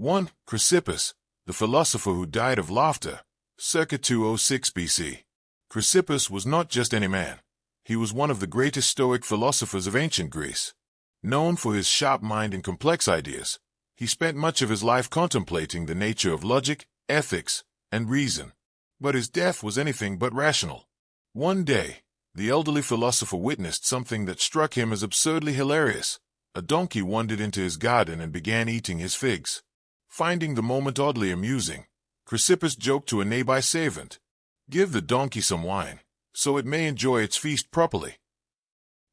1. Chrysippus, the philosopher who died of laughter, circa 206 BC. Chrysippus was not just any man. He was one of the greatest Stoic philosophers of ancient Greece. Known for his sharp mind and complex ideas, he spent much of his life contemplating the nature of logic, ethics, and reason. But his death was anything but rational. One day, the elderly philosopher witnessed something that struck him as absurdly hilarious. A donkey wandered into his garden and began eating his figs. Finding the moment oddly amusing, Chrysippus joked to a nearby servant, "Give the donkey some wine, so it may enjoy its feast properly."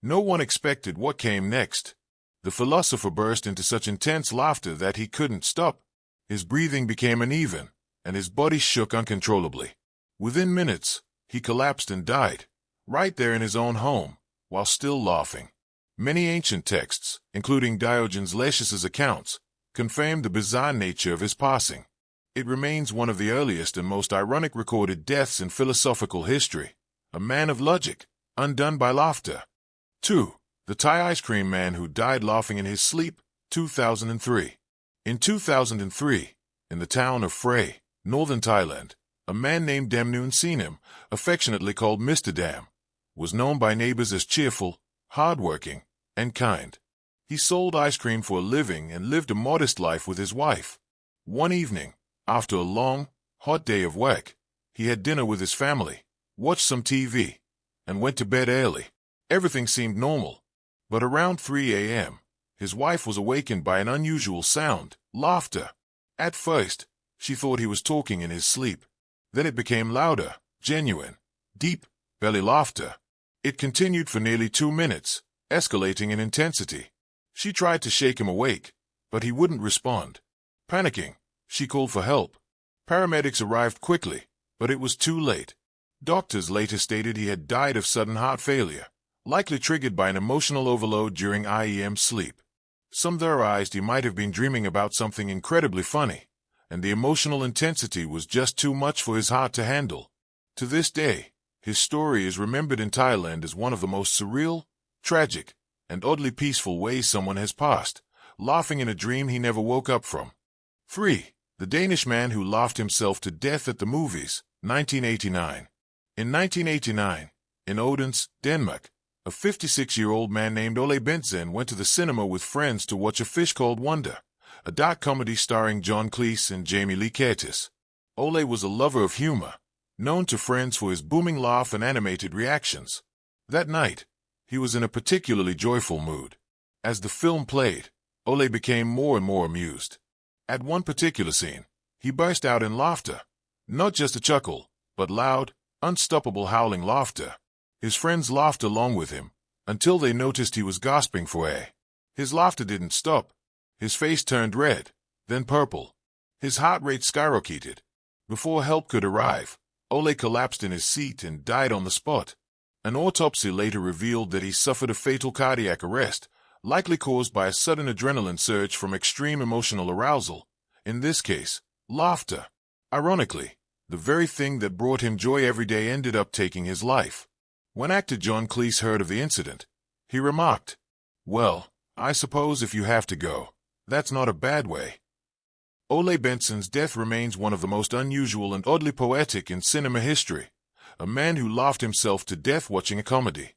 No one expected what came next. The philosopher burst into such intense laughter that he couldn't stop. His breathing became uneven, and his body shook uncontrollably. Within minutes, he collapsed and died, right there in his own home, while still laughing. Many ancient texts, including Diogenes Laertius's accounts, confirm the bizarre nature of his passing. It remains one of the earliest and most ironic recorded deaths in philosophical history. A man of logic, undone by laughter. 2. The Thai ice cream man who died laughing in his sleep, 2003. In 2003, in the town of Phrae, northern Thailand, a man named Damnoen Saen, affectionately called Mr. Dam, was known by neighbors as cheerful, hardworking, and kind. He sold ice cream for a living and lived a modest life with his wife. One evening, after a long, hot day of work, he had dinner with his family, watched some TV, and went to bed early. Everything seemed normal. But around 3 a.m., his wife was awakened by an unusual sound, laughter. At first, she thought he was talking in his sleep. Then it became louder, genuine, deep, belly laughter. It continued for nearly 2 minutes, escalating in intensity. She tried to shake him awake, but he wouldn't respond. Panicking, she called for help. Paramedics arrived quickly, but it was too late. Doctors later stated he had died of sudden heart failure, likely triggered by an emotional overload during REM sleep. Some theorized he might have been dreaming about something incredibly funny, and the emotional intensity was just too much for his heart to handle. To this day, his story is remembered in Thailand as one of the most surreal, tragic, and oddly peaceful ways someone has passed, laughing in a dream he never woke up from. 3. The Danish man who laughed himself to death at the movies, 1989. In 1989, in Odense, Denmark, a 56-year-old man named Ole Bentzen went to the cinema with friends to watch A Fish Called Wonder, a dark comedy starring John Cleese and Jamie Lee Curtis. Ole was a lover of humor, known to friends for his booming laugh and animated reactions. That night, he was in a particularly joyful mood. As the film played, Ole became more and more amused. At one particular scene, he burst out in laughter. Not just a chuckle, but loud, unstoppable howling laughter. His friends laughed along with him, until they noticed he was gasping for air. His laughter didn't stop. His face turned red, then purple. His heart rate skyrocketed. Before help could arrive, Ole collapsed in his seat and died on the spot. An autopsy later revealed that he suffered a fatal cardiac arrest, likely caused by a sudden adrenaline surge from extreme emotional arousal, in this case, laughter. Ironically, the very thing that brought him joy every day ended up taking his life. When actor John Cleese heard of the incident, he remarked, "Well, I suppose if you have to go, that's not a bad way." Ole Bentzen's death remains one of the most unusual and oddly poetic in cinema history, a man who laughed himself to death watching a comedy.